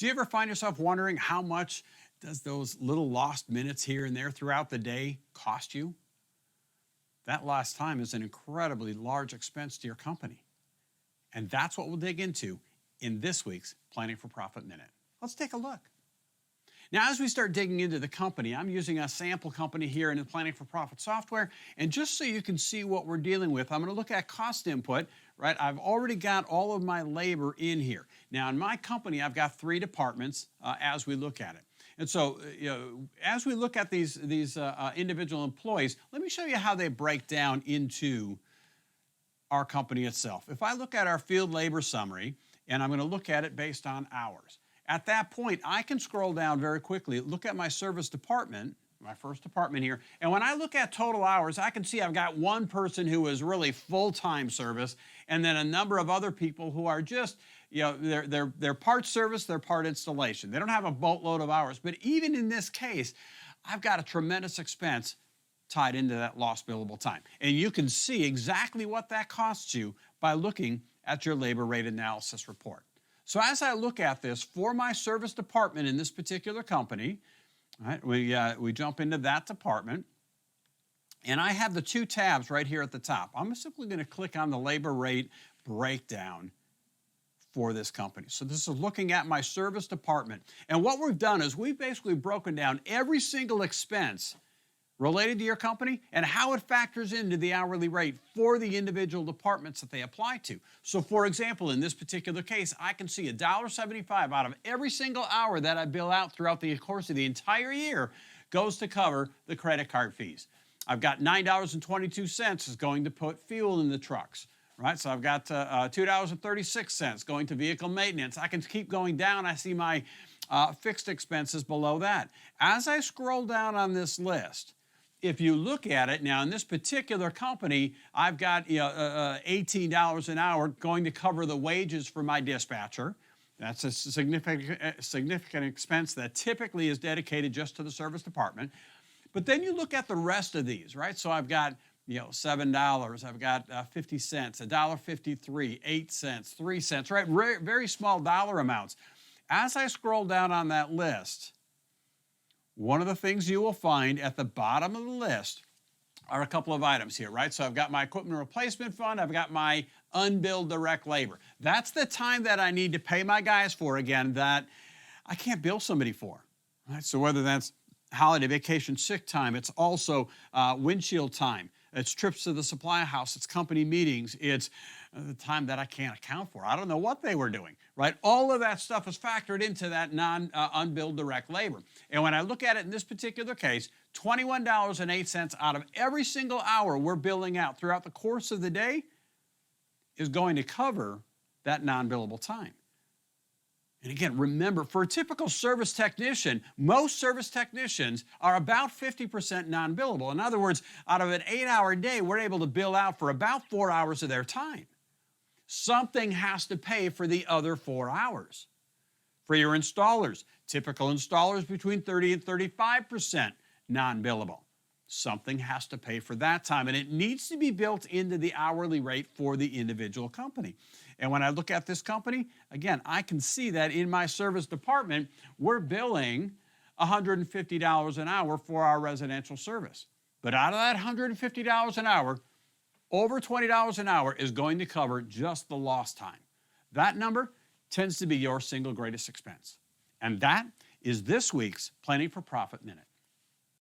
Do you ever find yourself wondering how much does those little lost minutes here and there throughout the day cost you? That lost time is an incredibly large expense to your company. And that's what we'll dig into in this week's Planning for Profit Minute. Let's take a look. Now, as we start digging into the company, I'm using a sample company here in the Planning for Profit software. And just so you can see what we're dealing with, I'm going to look at cost input, right? I've already got all of my labor in here. Now, in my company, I've got 3 departments as we look at it. And so, as we look at these individual employees, let me show you how they break down into our company itself. If I look at our field labor summary, and I'm going to look at it based on hours. At that point, I can scroll down very quickly, look at my service department, my first department here, and when I look at total hours, I can see I've got one person who is really full-time service, and then a number of other people who are just, they're part service, they're part installation. They don't have a boatload of hours, but even in this case, I've got a tremendous expense tied into that lost billable time. And you can see exactly what that costs you by looking at your labor rate analysis report. So as I look at this for my service department in this particular company, right, we jump into that department, and I have the 2 tabs right here at the top. I'm simply going to click on the labor rate breakdown for this company. So this is looking at my service department. And what we've done is we've basically broken down every single expense related to your company and how it factors into the hourly rate for the individual departments that they apply to. So for example, in this particular case, I can see $1.75 out of every single hour that I bill out throughout the course of the entire year goes to cover the credit card fees. I've got $9.22 is going to put fuel in the trucks. Right, so I've got $2.36 going to vehicle maintenance. I can keep going down. I see my fixed expenses below that. As I scroll down on this list, if you look at it now, in this particular company, I've got $18 an hour going to cover the wages for my dispatcher. That's a significant expense that typically is dedicated just to the service department. But then you look at the rest of these, right? So I've got $7, I've got 50 cents, $1.53, 8 cents, 3 cents, right? Very small dollar amounts. As I scroll down on that list, one of the things you will find at the bottom of the list are a couple of items here, right? So I've got my equipment replacement fund, I've got my unbilled direct labor. That's the time that I need to pay my guys for, again, that I can't bill somebody for, right? So whether that's holiday, vacation, sick time, it's also windshield time, it's trips to the supply house, it's company meetings, it's the time that I can't account for. I don't know what they were doing, right? All of that stuff is factored into that unbilled direct labor. And when I look at it in this particular case, $21.08 out of every single hour we're billing out throughout the course of the day is going to cover that non-billable time. And again, remember, for a typical service technician, most service technicians are about 50% non-billable. In other words, out of an 8-hour day, we're able to bill out for about 4 hours of their time. Something has to pay for the other 4 hours. For your installers, typical installers between 30 and 35% non-billable. Something has to pay for that time, and it needs to be built into the hourly rate for the individual company. And when I look at this company, again, I can see that in my service department, we're billing $150 an hour for our residential service. But out of that $150 an hour, over $20 an hour is going to cover just the lost time. That number tends to be your single greatest expense. And that is this week's Planning for Profit Minute.